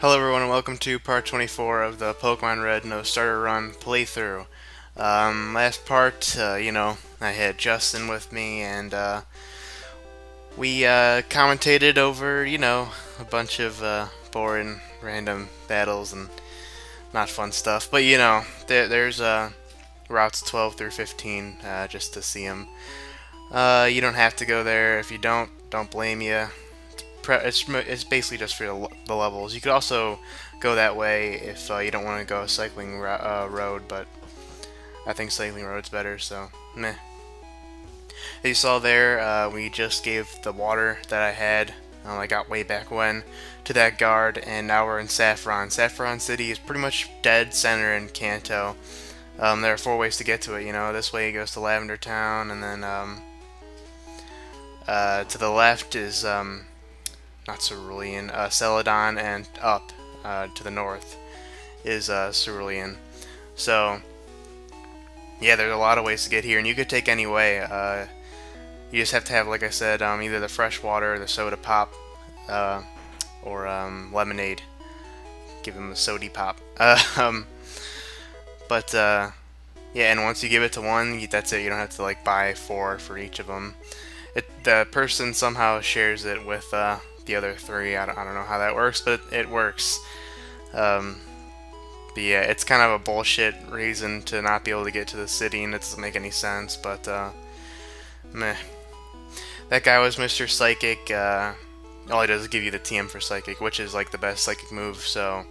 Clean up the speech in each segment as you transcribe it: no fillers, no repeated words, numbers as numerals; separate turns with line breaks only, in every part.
Hello everyone and welcome to part 24 of the Pokemon Red No Starter Run playthrough. Last part, I had Justin with me and we commentated over, a bunch of boring random battles and not fun stuff. But there's routes 12 through 15 just to see them. You don't have to go there. If you don't blame you. It's basically just for the levels. You could also go that way if you don't want to go a cycling road, but I think cycling road's better, so meh. As you saw there, we just gave the water that I had, I got way back when, to that guard, and now we're in Saffron. Saffron City is pretty much dead center in Kanto. There are 4 ways to get to it, this way it goes to Lavender Town, and then to the left is not Cerulean, Celadon, and up to the north is Cerulean. So, yeah, there's a lot of ways to get here, and you could take any way. You just have to have, like I said, either the fresh water, or the soda pop, or lemonade. Give them the sody pop. Yeah, and once you give it to one, that's it. You don't have to buy 4 for each of them. The person somehow shares it with the other 3. I don't know how that works, but it works. But yeah, it's kind of a bullshit reason to not be able to get to the city, and it doesn't make any sense, but meh. That guy was Mr. Psychic. All he does is give you the TM for Psychic, which is the best Psychic move, so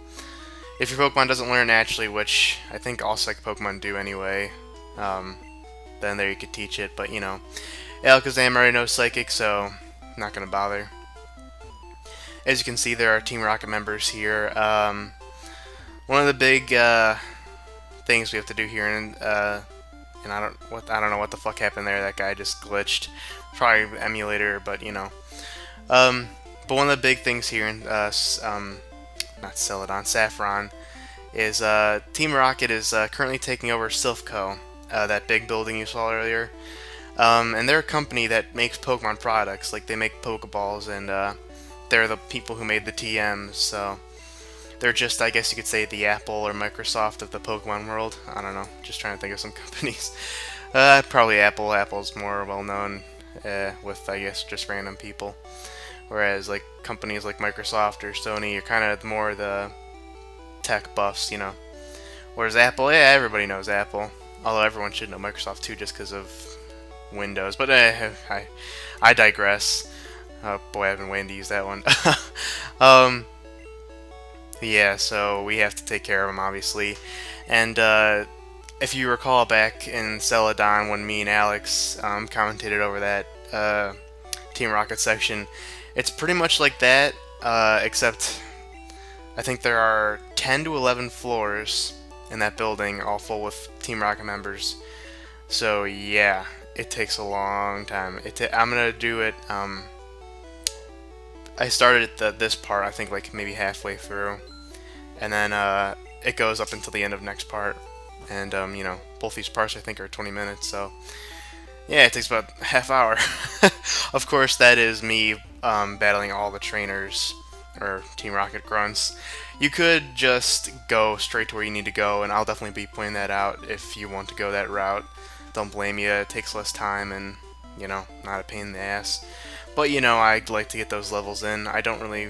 if your Pokemon doesn't learn naturally, which I think all Psychic Pokemon do anyway, then there you could teach it, but Alakazam already knows Psychic, so I'm not going to bother. As you can see, there are Team Rocket members here. One of the big things we have to do here, and I don't know what the fuck happened there. That guy just glitched. Probably emulator, but But one of the big things here in not Celadon, Saffron, is Team Rocket is currently taking over Silph Co, that big building you saw earlier. And they're a company that makes Pokemon products. They make Pokeballs, and they're the people who made the TMs, so they're just, I guess you could say, the Apple or Microsoft of the Pokemon world. I don't know, just trying to think of some companies. Probably Apple. Apple's more well-known with, I guess, just random people. Whereas, companies like Microsoft or Sony are kind of more the tech buffs, Whereas Apple, yeah, everybody knows Apple. Although everyone should know Microsoft too, just because of Windows. But I digress. Oh boy, I've been waiting to use that one. Yeah, so we have to take care of them, obviously. And if you recall back in Celadon when me and Alex commentated over that Team Rocket section, it's pretty much like that, except I think there are 10 to 11 floors in that building, all full with Team Rocket members. So yeah, it takes a long time. I'm gonna do it. I started at this part, I think maybe halfway through, and then it goes up until the end of next part, and both these parts I think are 20 minutes, so yeah, it takes about half hour. Of course, that is me battling all the trainers, or Team Rocket grunts. You could just go straight to where you need to go, and I'll definitely be pointing that out if you want to go that route. Don't blame you, it takes less time and, not a pain in the ass. But, I'd like to get those levels in. I don't really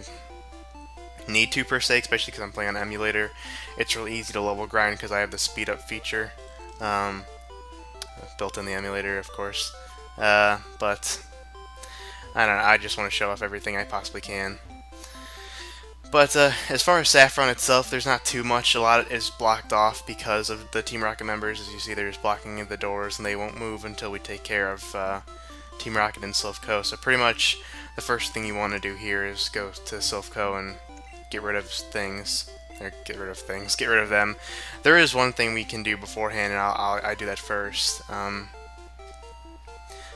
need to, per se, especially because I'm playing on emulator. It's really easy to level grind because I have the speed up feature. Built in the emulator, of course. But, I don't know, I just want to show off everything I possibly can. But as far as Saffron itself, there's not too much. A lot is blocked off because of the Team Rocket members. As you see, they're just blocking the doors, and they won't move until we take care of Team Rocket and Silph Co. So pretty much the first thing you want to do here is go to Silph Co and get rid of things. Or get rid of them. There is one thing we can do beforehand, and I do that first. But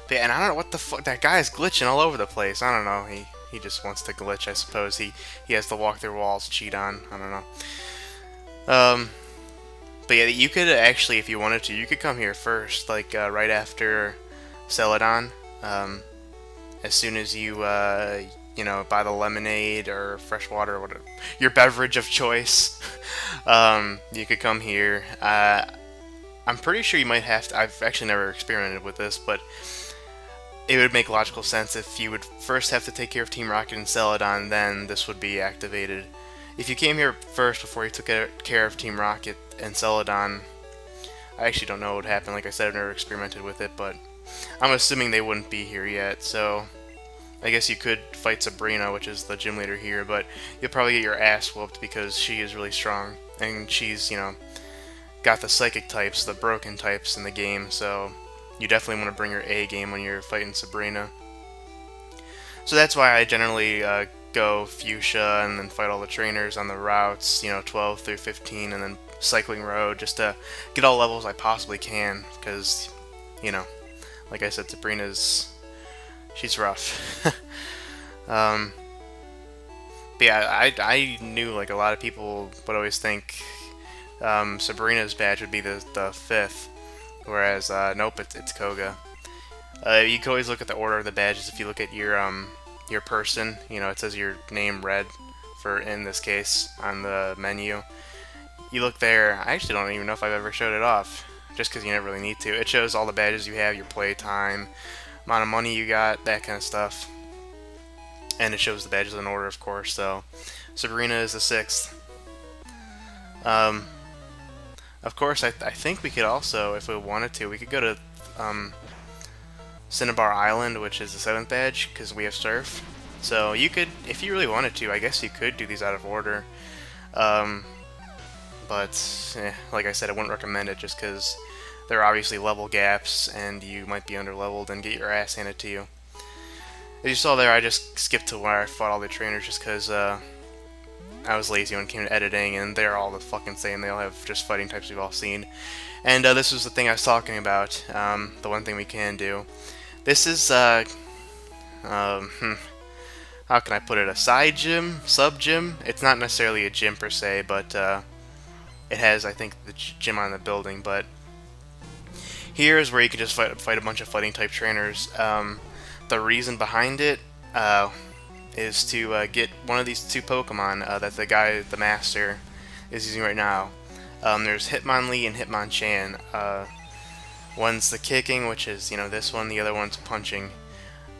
yeah, and I don't know what the fuck, that guy is glitching all over the place. I don't know, he just wants to glitch, I suppose. He has to walk through walls, cheat on, I don't know. But yeah, you could actually, if you wanted to, you could come here first, right after Celadon. As soon as you buy the lemonade or fresh water or whatever, your beverage of choice. You could come here. I'm pretty sure you might have to. I've actually never experimented with this, but it would make logical sense if you would first have to take care of Team Rocket and Celadon, then this would be activated. If you came here first before you took care of Team Rocket and Celadon, I actually don't know what would happen. Like I said, I've never experimented with it, but I'm assuming they wouldn't be here yet, so I guess you could fight Sabrina, which is the gym leader here, but you'll probably get your ass whooped because she is really strong, and she's, got the psychic types, the broken types in the game, so you definitely want to bring your A game when you're fighting Sabrina. So that's why I generally go Fuchsia and then fight all the trainers on the routes, 12 through 15, and then cycling road, just to get all levels I possibly can, because, like I said, she's rough. But yeah, I knew like a lot of people would always think Sabrina's badge would be the 5th, whereas nope, it's Koga. You can always look at the order of the badges. If you look at your person, it says your name red for, in this case, on the menu. You look there. I actually don't even know if I've ever showed it off, just because you never really need to. It shows all the badges you have, your play time, amount of money you got, that kind of stuff. And it shows the badges in order, of course. So Sabrina is the 6th. Of course, I think we could also, if we wanted to, we could go to Cinnabar Island, which is the 7th badge, because we have Surf. So you could, if you really wanted to, I guess you could do these out of order. But like I said, I wouldn't recommend it just because there are obviously level gaps, and you might be underleveled and get your ass handed to you. As you saw there, I just skipped to where I fought all the trainers just because I was lazy when it came to editing, and they're all the fucking same. They all have just fighting types we've all seen. And this was the thing I was talking about, the one thing we can do. This is, how can I put it, a side gym, sub-gym? It's not necessarily a gym per se, but it has, I think, the gym on the building. But here is where you can just fight a bunch of fighting type trainers. The reason behind it is to get one of these 2 Pokemon that the master, is using right now. There's Hitmonlee and Hitmonchan. One's the kicking, which is, this one, the other one's punching.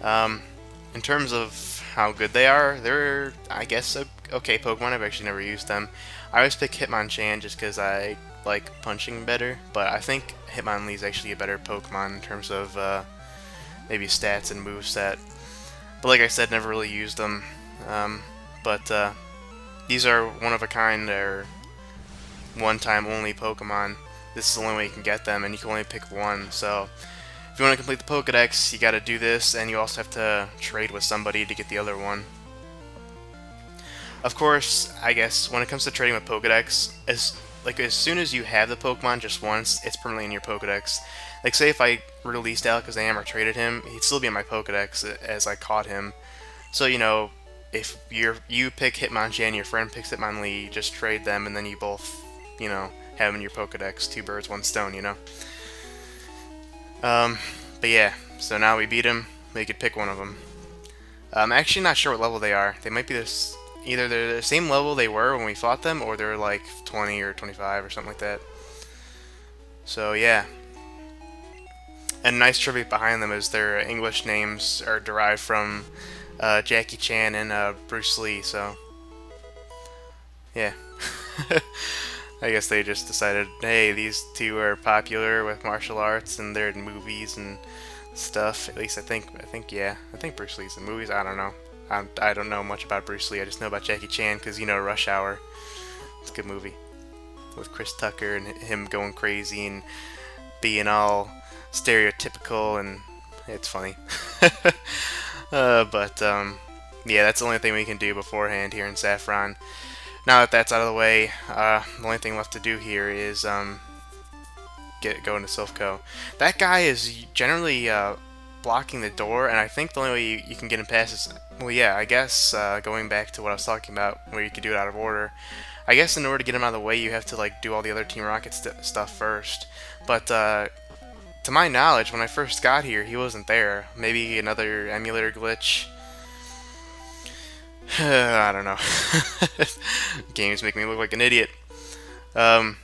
In terms of how good they are, they're, I guess, okay Pokemon. I've actually never used them. I always pick Hitmonchan just because I like punching better, but I think Hitmonlee is actually a better Pokemon in terms of maybe stats and moveset. But like I said, never really used them. But these are one of a kind, or one-time only Pokemon. This is the only way you can get them, and you can only pick one. So if you want to complete the Pokedex, you got to do this, and you also have to trade with somebody to get the other one. Of course, I guess when it comes to trading with Pokedex, as soon as you have the Pokemon just once, it's permanently in your Pokedex. Like, say if I released Alakazam or traded him, he'd still be in my Pokedex as I caught him. So, if you pick Hitmonchan, your friend picks Hitmonlee, just trade them, and then you both, have them in your Pokedex. 2 birds, 1 stone, But yeah, so now we beat him. We could pick one of them. I'm actually not sure what level they are. They might be this. Either they're the same level they were when we fought them, or they're like 20 or 25 or something like that. So yeah. And nice trivia behind them is their English names are derived from Jackie Chan and Bruce Lee, so yeah. I guess they just decided, hey, these 2 are popular with martial arts and they're in movies and stuff. At least I think Bruce Lee's in movies. I don't know. I don't know much about Bruce Lee. I just know about Jackie Chan because, Rush Hour. It's a good movie with Chris Tucker and him going crazy and being all stereotypical, and it's funny. But yeah, that's the only thing we can do beforehand here in Saffron. Now that that's out of the way, the only thing left to do here is go into Silph Co. That guy is generally blocking the door, and I think the only way you can get him past is, well, yeah, I guess going back to what I was talking about, where you could do it out of order. I guess in order to get him out of the way, you have to do all the other Team Rocket stuff first. But to my knowledge, when I first got here, he wasn't there. Maybe another emulator glitch. I don't know. Games make me look like an idiot. Um,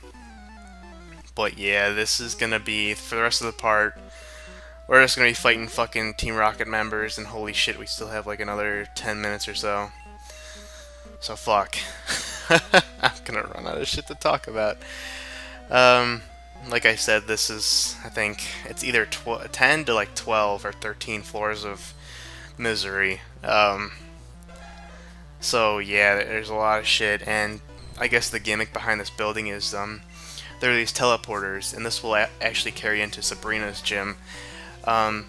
but yeah, this is gonna be, for the rest of the part, we're just gonna be fighting fucking Team Rocket members, and holy shit, we still have like another 10 minutes or so. So fuck. I'm gonna run out of shit to talk about. Um, like I said, this is, I think, it's either 10 to like 12 or 13 floors of misery. So yeah, there's a lot of shit, and I guess the gimmick behind this building is there are these teleporters, and this will actually carry into Sabrina's gym. Um,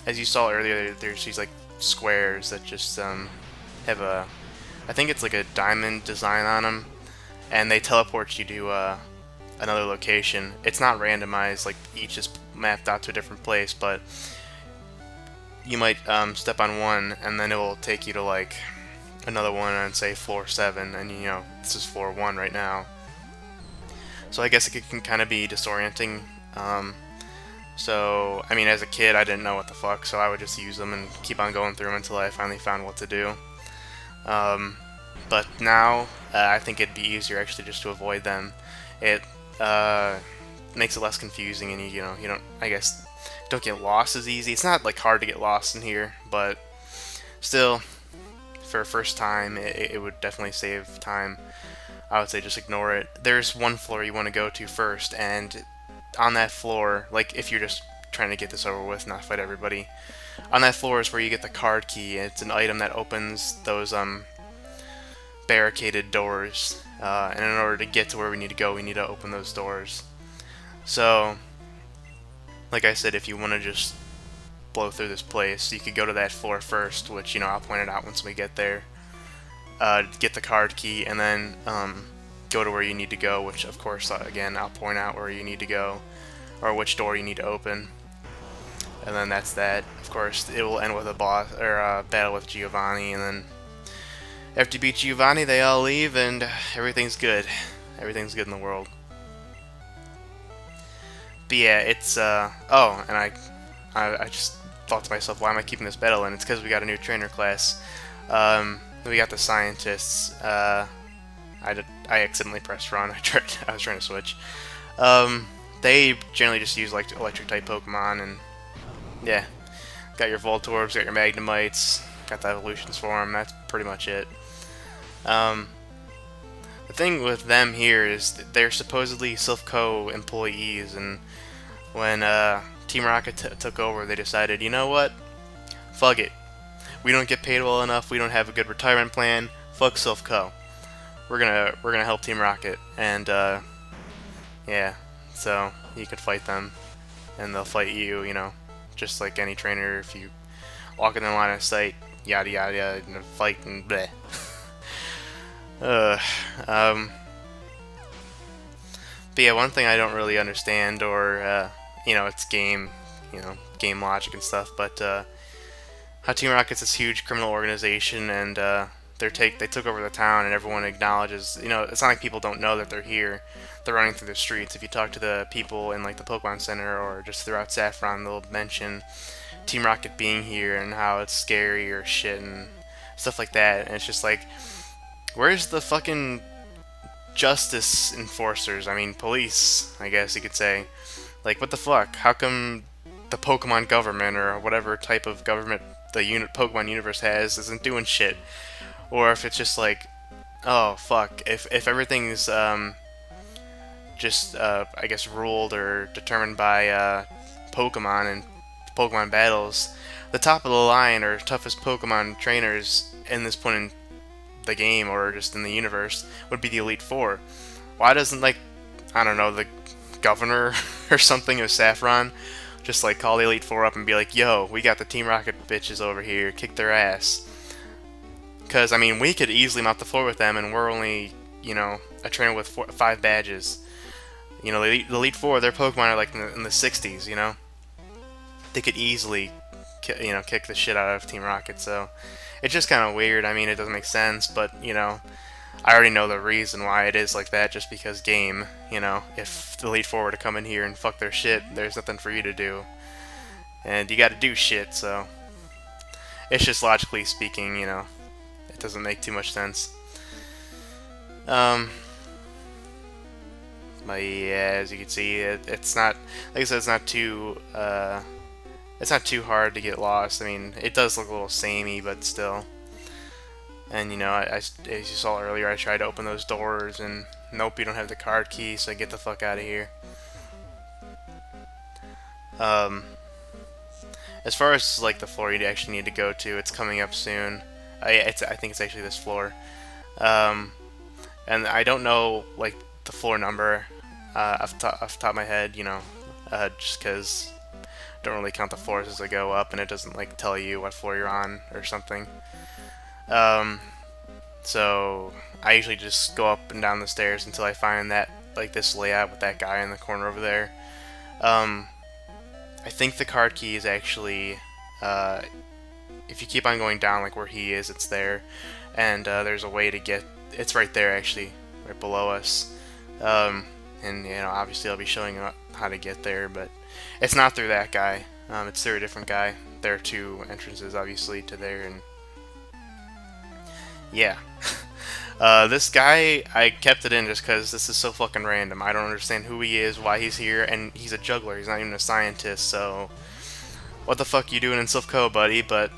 as you saw earlier, there's these like squares that just have a, I think it's like a diamond design on them, and they teleport you to another location. It's not randomized, like each is mapped out to a different place, but you might step on one, and then it will take you to like another one on, say, floor 7, and you know, this is floor 1 right now. So I guess it can kind of be disorienting. So, I mean, as a kid, I didn't know what the fuck, so I would just use them and keep on going through them until I finally found what to do. But now, I think it'd be easier actually just to avoid them. It makes it less confusing, and you know, you don't, I guess, don't get lost as easy. It's not like hard to get lost in here, but still, for a first time, it would definitely save time. I would say just ignore it. There's one floor you want to go to first, and on that floor, like if you're just trying to get this over with, not fight everybody, on that floor is where you get the card key. It's an item that opens those barricaded doors, and in order to get to where we need to go, we need to open those doors. So, like I said, if you want to just blow through this place, you could go to that floor first, which, you know, I'll point it out once we get there. Get the card key, and then go to where you need to go, which, of course, again, I'll point out where you need to go, or which door you need to open. And then that's that. Of course, it will end with a boss, or a battle with Giovanni, and then after you beat Giovanni, they all leave, and everything's good. Everything's good in the world. But yeah, it's, oh, and I just thought to myself, why am I keeping this battle? And it's because we got a new trainer class. We got the scientists. I accidentally pressed run. I was trying to switch. They generally just use like electric type Pokemon, and yeah, got your Voltorbs, got your Magnemites, got the evolutions for them. That's pretty much it. The thing with them here is that they're supposedly Silph Co employees, and when Team Rocket took over, they decided, you know what? Fuck it. We don't get paid well enough. We don't have a good retirement plan. Fuck Silph Co. We're gonna help Team Rocket, and yeah. So you could fight them, and they'll fight you. You know, just like any trainer. If you walk in the line of sight, yada yada yada, and fight and bleh. But yeah, one thing I don't really understand, or you know, it's game logic and stuff, but how Team Rocket's this huge criminal organization, and they took over the town, and everyone acknowledges. You know, it's not like people don't know that they're here. They're running through the streets. If you talk to the people in like the Pokemon Center or just throughout Saffron, they'll mention Team Rocket being here and how it's scary or shit and stuff like that. And it's just like, where's the fucking justice enforcers? I mean, police, I guess you could say. Like, what the fuck? How come the Pokemon government, or whatever type of government the Pokemon universe has, isn't doing shit? Or if it's just like, oh fuck, if everything's just I guess ruled or determined by Pokemon and Pokemon battles, the top of the line or toughest Pokemon trainers in this point in the game or just in the universe would be the Elite Four. Why doesn't, like, I don't know, the governor or something of Saffron just like call the Elite Four up and be like, yo, we got the Team Rocket bitches over here, kick their ass? Because, I mean, we could easily mop the floor with them, and we're only, you know, a trainer with 5 badges. You know, the Elite Four, their Pokemon are like in the 60s, you know? They could easily, you know, kick the shit out of Team Rocket, so it's just kind of weird. I mean, it doesn't make sense, but, you know, I already know the reason why it is like that, just because game, you know, if the Elite Four were to come in here and fuck their shit, there's nothing for you to do. And you gotta do shit, so it's just logically speaking, you know, it doesn't make too much sense. Um, but yeah, as you can see, it's not, like I said, it's not too hard to get lost. I mean, it does look a little samey, but still. And you know, as you saw earlier, I tried to open those doors, and nope, you don't have the card key, so get the fuck out of here. Um, as far as like the floor you actually need to go to, it's coming up soon. I think it's actually this floor. Um, and I don't know like the floor number off the top of my head, you know, just because I don't really count the floors as I go up, and it doesn't like tell you what floor you're on or something. So I usually just go up and down the stairs until I find that like this layout with that guy in the corner over there. I think the card key is actually if you keep on going down like where he is, it's there, and there's a way to get. It's right there actually, right below us. And you know, obviously I'll be showing you how to get there, but it's not through that guy. It's through a different guy. There are two entrances, obviously, to there, and yeah. This guy, I kept it in just because this is so fucking random. I don't understand who he is, why he's here, and he's a juggler. He's not even a scientist, so what the fuck you doing in Silph Co, buddy? But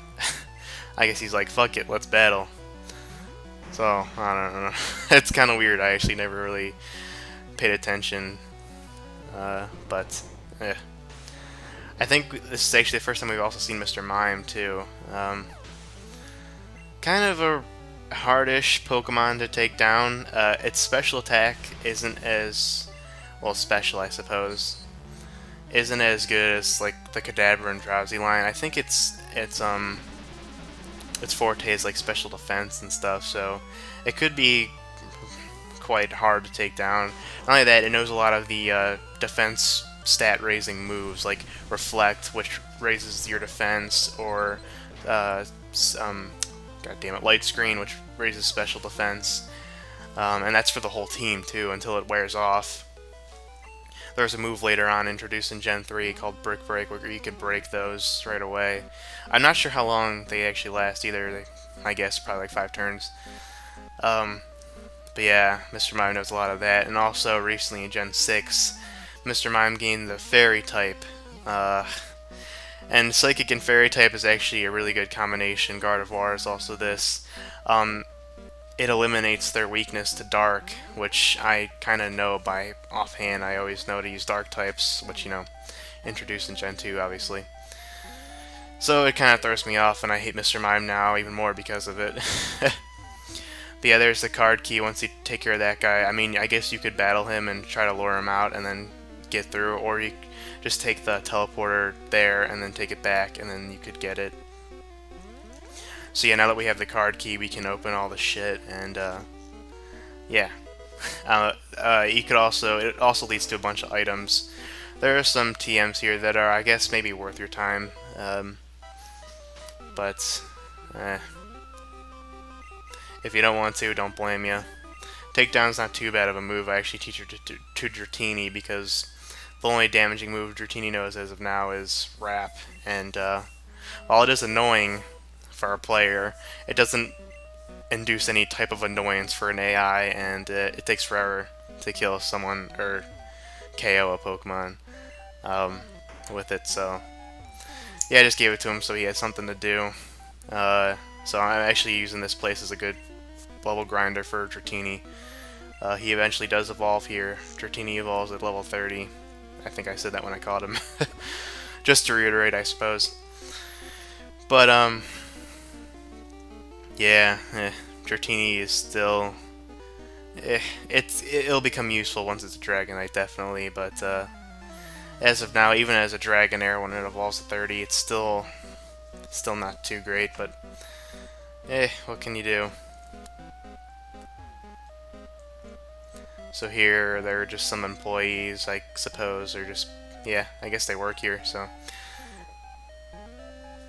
I guess he's like, fuck it, let's battle. So, I don't know. It's kind of weird. I actually never really paid attention. But, eh. I think this is actually the first time we've also seen Mr. Mime, too. Kind of a hardish Pokemon to take down. Its special attack isn't as... well, special, I suppose. Isn't as good as, like, the Kadabra and Drowsy line. I think its forte is, like, special defense and stuff, so it could be quite hard to take down. Not only that, it knows a lot of the defense stat-raising moves, like Reflect, which raises your defense, or God damn it, Light Screen, which raises special defense, and that's for the whole team too until it wears off. There's a move later on introduced in Gen 3 called Brick Break, where you could break those right away. I'm not sure how long they actually last either. I guess probably like 5 turns. But yeah, Mr. Mime knows a lot of that, and also recently in Gen 6, Mr. Mime gained the Fairy type. And Psychic and Fairy type is actually a really good combination. Gardevoir is also this. It eliminates their weakness to Dark, which I kind of know by offhand. I always know to use Dark types, which, you know, introduced in Gen 2, obviously. So it kind of throws me off, and I hate Mr. Mime now even more because of it. But yeah, there's the card key once you take care of that guy. I mean, I guess you could battle him and try to lure him out and then get through, or you just take the teleporter there and then take it back, and then you could get it. So yeah, now that we have the card key, we can open all the shit, and yeah. You could also, it also leads to a bunch of items. There are some TMs here that are, I guess, maybe worth your time, but if you don't want to, don't blame you. Takedown's not too bad of a move. I actually teach her to Dratini, because the only damaging move Dratini knows as of now is Wrap, and while it is annoying for a player, it doesn't induce any type of annoyance for an AI, and it takes forever to kill someone or KO a Pokemon with it. So yeah, I just gave it to him so he has something to do. So I'm actually using this place as a good level grinder for Dratini. He eventually does evolve here. Dratini evolves at level 30. I think I said that when I caught him. Just to reiterate, I suppose. But yeah, Dratini is still... it'll become useful once it's a Dragonite, definitely, but as of now, even as a Dragonair, when it evolves to 30, it's still not too great, but what can you do? So here, there are just some employees, I suppose, or just, yeah, I guess they work here, so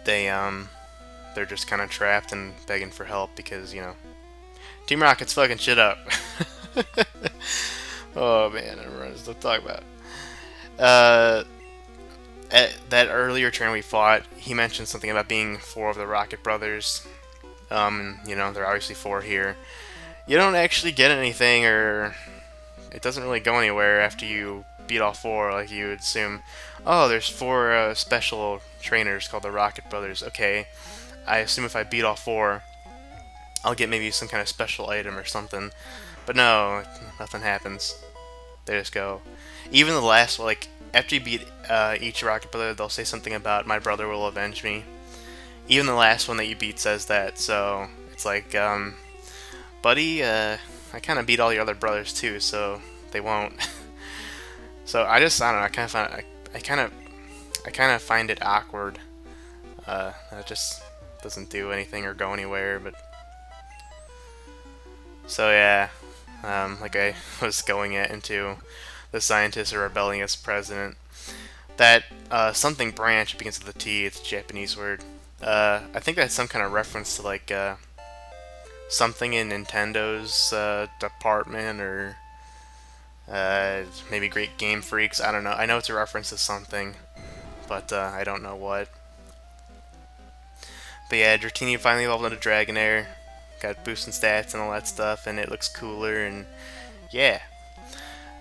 they're just kind of trapped and begging for help because, you know, Team Rocket's fucking shit up. Oh man, I remember what to talk about. At that earlier trainer we fought, he mentioned something about being 4 of the Rocket brothers. You know, there are obviously 4 here. You don't actually get anything, or it doesn't really go anywhere after you beat all 4. Like, you would assume, oh, there's 4 special trainers called the Rocket Brothers. Okay, I assume if I beat all 4, I'll get maybe some kind of special item or something. But no, nothing happens. They just go. Even the last, like, after you beat each Rocket Brother, they'll say something about my brother will avenge me. Even the last one that you beat says that, so it's like, buddy, I kind of beat all the other brothers too, so they won't. So I don't know. I kind of find it awkward. It just doesn't do anything or go anywhere. But so yeah, like I was going into the scientists are rebelling against the president. That something branch begins with a T. It's a Japanese word. I think that's some kind of reference to like something in Nintendo's department, or maybe Great Game Freaks. I don't know. I know it's a reference to something, but I don't know what. But yeah, Dratini finally evolved into Dragonair. Got boosting stats and all that stuff, and it looks cooler. And yeah,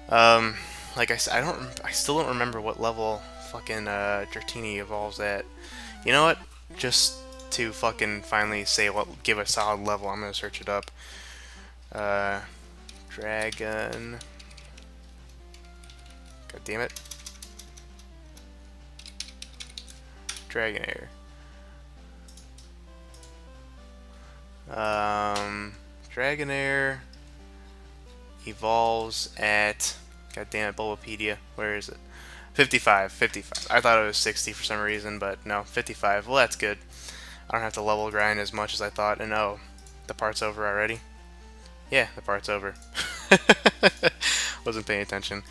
like I said, I still don't remember what level fucking Dratini evolves at. You know what? Just to fucking finally say give a solid level, I'm gonna search it up. Dragon. God damn it. Dragonair. Dragonair evolves at, god damn it, Bulbapedia, where is it? 55. I thought it was 60 for some reason, but no, 55. Well, that's good. I don't have to level grind as much as I thought, and oh, the part's over already? Yeah, the part's over. Wasn't paying attention.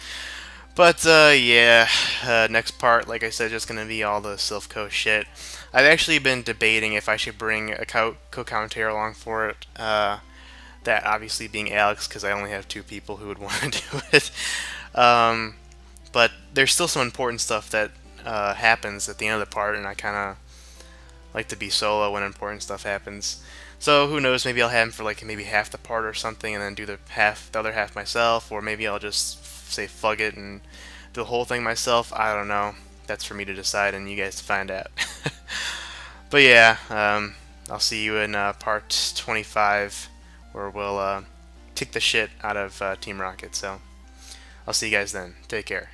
But, yeah, next part, like I said, just gonna be all the Silph Co shit. I've actually been debating if I should bring a co-commentator along for it. That obviously being Alex, because I only have 2 people who would want to do it. But there's still some important stuff that happens at the end of the part, and I kind of like to be solo when important stuff happens. So who knows? Maybe I'll have him for like maybe half the part or something, and then do the other half myself, or maybe I'll just say fuck it and do the whole thing myself. I don't know. That's for me to decide, and you guys to find out. But yeah, I'll see you in part 25, where we'll kick the shit out of Team Rocket. So I'll see you guys then. Take care.